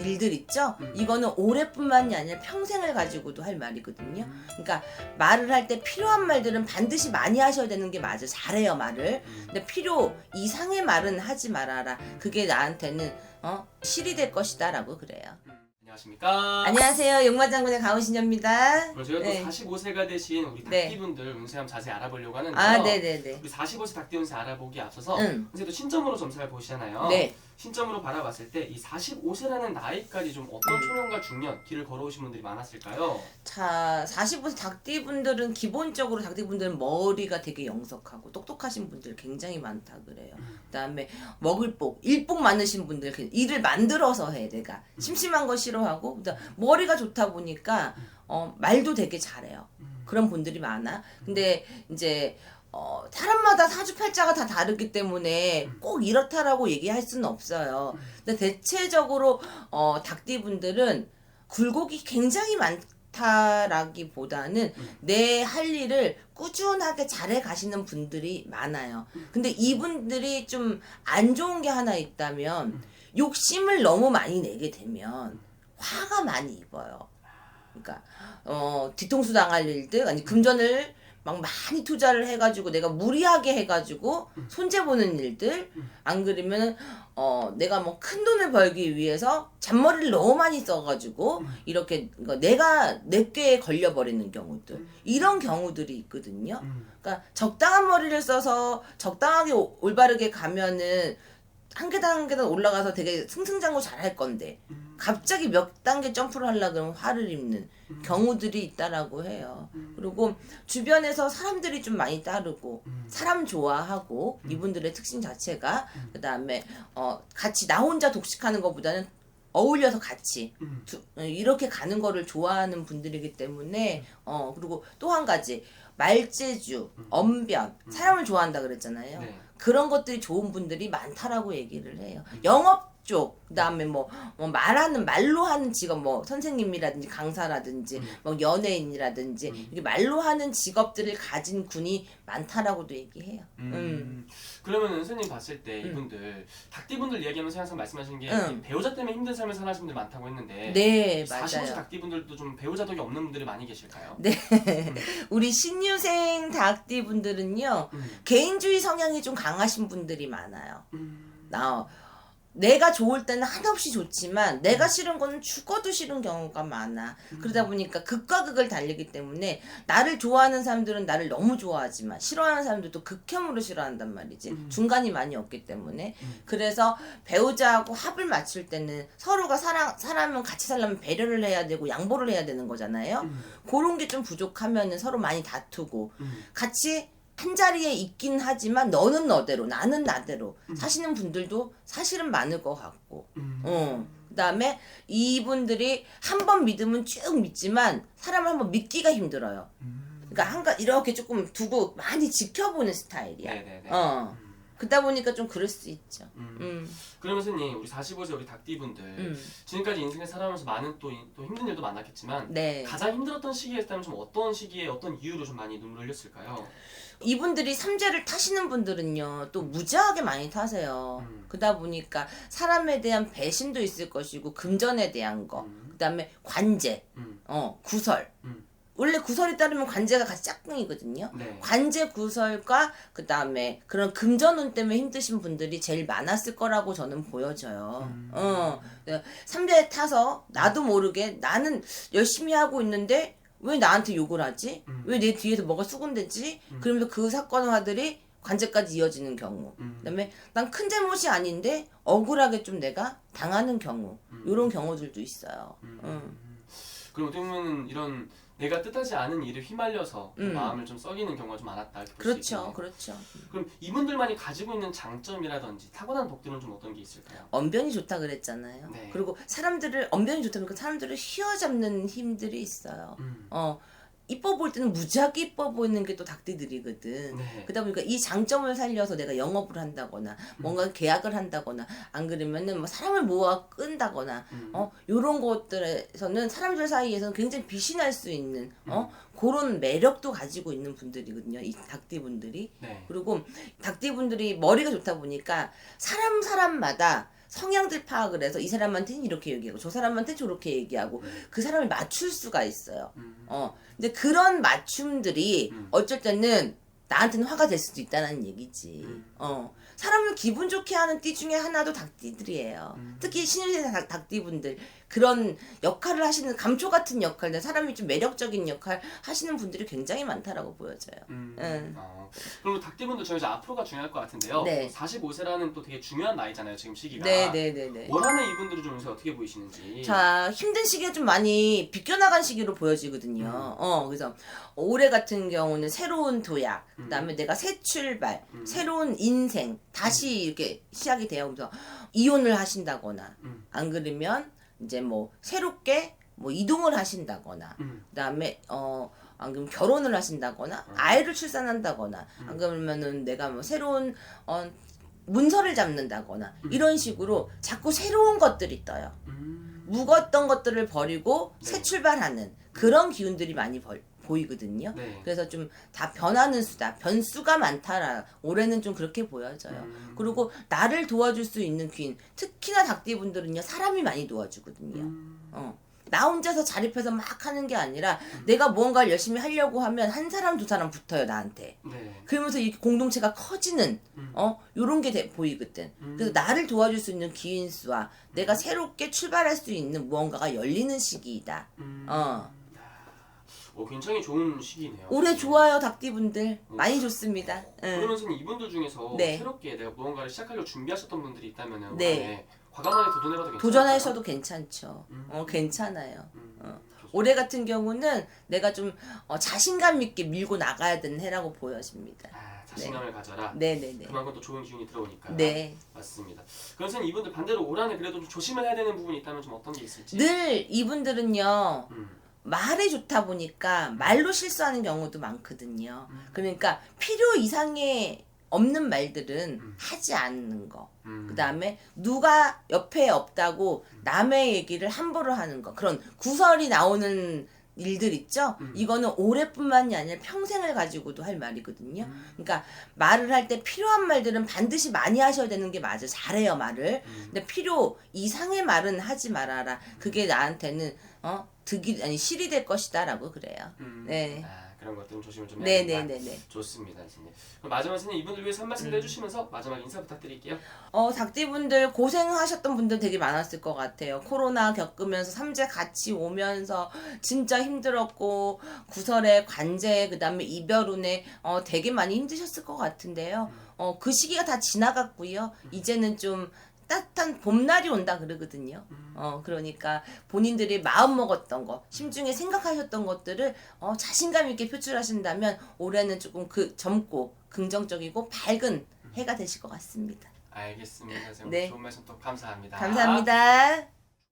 일들 있죠? 이거는 올해뿐만이 아니라 평생을 가지고도 할 말이거든요. 그러니까 말을 할 때 필요한 말들은 반드시 많이 하셔야 되는 게 맞아. 잘해요, 말을. 근데 필요 이상의 말은 하지 말아라. 그게 나한테는 실이 될 것이다 라고 그래요. 안녕하십니까. 안녕하세요. 용마장군의 가은신녀입니다. 그럼 저희가 네. 또 45세가 되신 우리 네. 닭띠분들 운세 한번 자세히 알아보려고 하는데요. 아, 네네네. 우리 45세 닭띠 운세 알아보기 앞서서 응. 운세도 신점으로 점수를 보시잖아요. 네. 신점으로 바라봤을 때 이 45세라는 나이까지 좀 어떤 초년과 중년 길을 걸어오신 분들이 많았을까요? 자, 45세 닭띠분들은 기본적으로 닭띠분들은 머리가 되게 영석하고 똑똑하신 분들 굉장히 많다 그래요. 그다음에 먹을 복, 일복 많으신 분들 일을 만들어서 해 내가 심심한 거 싫어하고 그다음 머리가 좋다 보니까 말도 되게 잘해요. 그런 분들이 많아. 근데 이제 사람마다 사주팔자가 다 다르기 때문에 꼭 이렇다라고 얘기할 수는 없어요. 근데 대체적으로 닭띠분들은 굴곡이 굉장히 많다라기보다는 내 할 일을 꾸준하게 잘해 가시는 분들이 많아요. 근데 이분들이 좀 안 좋은 게 하나 있다면 욕심을 너무 많이 내게 되면 화가 많이 입어요. 그러니까 뒤통수 당할 일들 아니 금전을 막 많이 투자를 해가지고 내가 무리하게 해가지고 손재 보는 일들 안 그러면 내가 뭐 큰 돈을 벌기 위해서 잔머리를 너무 많이 써가지고 이렇게 내가 내꾀에 걸려버리는 경우들 이런 경우들이 있거든요. 그러니까 적당한 머리를 써서 적당하게 올바르게 가면은 한 계단 한 계단 올라가서 되게 승승장구 잘할 건데 갑자기 몇 단계 점프를 하려고 그러면 화를 입는 경우들이 있다라고 해요. 그리고 주변에서 사람들이 좀 많이 따르고 사람 좋아하고 이분들의 특징 자체가 그다음에 같이 나 혼자 독식하는 것보다는 어울려서 같이 이렇게 가는 거를 좋아하는 분들이기 때문에 그리고 또 한 가지 말재주, 언변, 사람을 좋아한다 그랬잖아요. 네. 그런 것들이 좋은 분들이 많다라고 얘기를 해요. 영업 쪽, 그다음에 뭐 말로 하는 직업, 뭐 선생님이라든지 강사라든지 뭐 연예인이라든지 이렇게 말로 하는 직업들을 가진 군이 많다라고도 얘기해요. 그러면 선생님 봤을 때 이분들 닭띠분들 이야기하면서 항상 말씀하시는 게 이 배우자 때문에 힘든 삶을 사는 분들 많다고 했는데 네, 45세 맞아요. 닭띠분들도 좀 배우자 덕이 없는 분들이 많이 계실까요? 네. 우리 신유생 닭띠 분들은요, 개인주의 성향이 좀 강하신 분들이 많아요. 내가 좋을 때는 한없이 좋지만 내가 싫은 거는 죽어도 싫은 경우가 많아. 그러다 보니까 극과 극을 달리기 때문에 나를 좋아하는 사람들은 나를 너무 좋아하지만 싫어하는 사람들도 극혐으로 싫어한단 말이지. 중간이 많이 없기 때문에. 그래서 배우자하고 합을 맞출 때는 서로가 사람은 같이 살려면 배려를 해야 되고 양보를 해야 되는 거잖아요. 그런 게 좀 부족하면은 서로 많이 다투고 같이 한 자리에 있긴 하지만 너는 너대로 나는 나대로 사시는 분들도 사실은 많을 것 같고 그다음에 이분들이 한 번 믿으면 쭉 믿지만 사람을 한번 믿기가 힘들어요. 그러니까 이렇게 조금 두고 많이 지켜보는 스타일이야. 네네네. 그러다 보니까 좀 그럴 수 있죠. 그러면 선생님 우리 45세 우리 닭띠분들 지금까지 인생을 살아오면서 많은 또 힘든 일도 많았겠지만 네. 가장 힘들었던 시기에 있다면 좀 어떤 시기에 어떤 이유로 좀 많이 눈물 흘렸을까요? 이분들이 삼재를 타시는 분들은요 또 무지하게 많이 타세요. 그러다 보니까 사람에 대한 배신도 있을 것이고 금전에 대한 거 그다음에 관제 구설 원래 구설에 따르면 관제가 같이 짝꿍이거든요. 네. 관제 구설과 그다음에 그런 금전운 때문에 힘드신 분들이 제일 많았을 거라고 저는 보여져요. 삼재에 타서 나도 모르게 나는 열심히 하고 있는데 왜 나한테 욕을 하지? 왜 내 뒤에서 뭐가 수군대지? 그러면서 그 사건화들이 관제까지 이어지는 경우. 그다음에 난 큰 잘못이 아닌데 억울하게 좀 내가 당하는 경우. 이런 경우들도 있어요. 그럼 어떻게 보면 이런 내가 뜻하지 않은 일에 휘말려서 마음을 좀 썩이는 경우가 좀 많았다 이렇게 볼수 그렇죠, 있겠네요. 그렇죠. 그럼 이분들만이 가지고 있는 장점이라든지 타고난 복들은 좀 어떤 게 있을까요? 언변이 좋다 그랬잖아요. 네. 그리고 언변이 좋다 보니까 사람들을 휘어잡는 힘들이 있어요. 이뻐 보일 때는 무지하게 이뻐 보이는 게 또 닭띠들이거든. 네. 그러다 보니까 이 장점을 살려서 내가 영업을 한다거나 뭔가 계약을 한다거나 안 그러면은 뭐 사람을 모아 끈다거나 요런 것들에서는 사람들 사이에서는 굉장히 빛이 날 수 있는 그런 매력도 가지고 있는 분들이거든요. 이 닭띠분들이. 네. 그리고 닭띠분들이 머리가 좋다 보니까 사람마다 성향들 파악을 해서 이 사람한테는 이렇게 얘기하고 저 사람한테는 저렇게 얘기하고 그 사람을 맞출 수가 있어요. 근데 그런 맞춤들이 어쩔 때는 나한테는 화가 될 수도 있다는 얘기지. 사람을 기분 좋게 하는 띠 중에 하나도 닭띠들이에요. 특히 신일세대 닭띠분들 그런 역할을 하시는 감초 같은 역할, 사람이 좀 매력적인 역할 하시는 분들이 굉장히 많다라고 보여져요. 그리고 닭띠분들 저희 이제 앞으로가 중요할 것 같은데요. 네. 45세라는 또 되게 중요한 나이잖아요. 지금 시기가. 네네네네. 올 한해 이분들은 좀 요새 어떻게 보이시는지. 자, 힘든 시기가 좀 많이 비껴나간 시기로 보여지거든요. 그래서 올해 같은 경우는 새로운 도약, 그다음에 내가 새 출발, 새로운 인생, 다시 이렇게 시작이 돼요. 그래서 이혼을 하신다거나, 안 그러면 이제 뭐 새롭게 뭐 이동을 하신다거나, 그다음에 안 그러면 결혼을 하신다거나, 아이를 출산한다거나, 안 그러면은 내가 뭐 새로운 문서를 잡는다거나 이런 식으로 자꾸 새로운 것들이 떠요. 묵었던 것들을 버리고 네. 새 출발하는 그런 기운들이 많이 보이거든요. 네. 그래서 좀 다 변하는 수다. 변수가 많다라. 올해는 좀 그렇게 보여져요. 그리고 나를 도와줄 수 있는 귀인. 특히나 닭띠분들은요. 사람이 많이 도와주거든요. 나 혼자서 자립해서 막 하는 게 아니라 내가 무언가를 열심히 하려고 하면 한 사람 두 사람 붙어요 나한테. 네. 그러면서 이 공동체가 커지는 요런 게 보이거든. 그래서 나를 도와줄 수 있는 기인수와 내가 새롭게 출발할 수 있는 무언가가 열리는 시기이다. 굉장히 좋은 시기네요. 올해 좋아요 닭띠분들 많이 좋습니다. 그러면 선생님 이분들 중에서 네. 새롭게 내가 무언가를 시작하려고 준비하셨던 분들이 있다면은 네. 올해 과감하게 도전해봐도 괜찮을까요? 도전하셔도 괜찮죠. 괜찮아요. 올해 같은 경우는 내가 좀 자신감 있게 밀고 나가야 되는 해라고 보여집니다. 자신감을 가져라. 네네네. 그만큼 또 좋은 기운이 들어오니까. 네. 맞습니다. 그럼 선생님 이분들 반대로 올 한해 그래도 좀 조심을 해야 되는 부분이 있다면 좀 어떤 게 있을지. 늘 이분들은요. 말이 좋다 보니까 말로 실수하는 경우도 많거든요. 그러니까 필요 이상의 없는 말들은 하지 않는 거. 그 다음에 누가 옆에 없다고 남의 얘기를 함부로 하는 거. 그런 구설이 나오는 일들 있죠? 이거는 올해뿐만이 아니라 평생을 가지고도 할 말이거든요. 그러니까 말을 할 때 필요한 말들은 반드시 많이 하셔야 되는 게 맞아요. 잘해요, 말을. 근데 필요 이상의 말은 하지 말아라. 그게 나한테는 득이 아니 실이 될 것이다라고 그래요. 네. 그런 것들은 조심을 좀 해야 된다. 네네네네. 좋습니다, 선생님. 그럼 마지막 선생님 이분들 위해서 한 말씀 해주시면서 마지막 인사 부탁드릴게요. 닭띠분들 고생하셨던 분들 되게 많았을 것 같아요. 코로나 겪으면서 삼재 같이 오면서 진짜 힘들었고 구설에 관제 그다음에 이별운에 되게 많이 힘드셨을 것 같은데요. 그 시기가 다 지나갔고요. 이제는 좀 따뜻한 봄날이 온다 그러거든요. 그러니까 본인들이 마음 먹었던 거, 심중에 생각하셨던 것들을 자신감 있게 표출하신다면 올해는 조금 젊고 긍정적이고 밝은 해가 되실 것 같습니다. 알겠습니다. 선생님 네. 좋은 말씀 또 감사합니다. 감사합니다.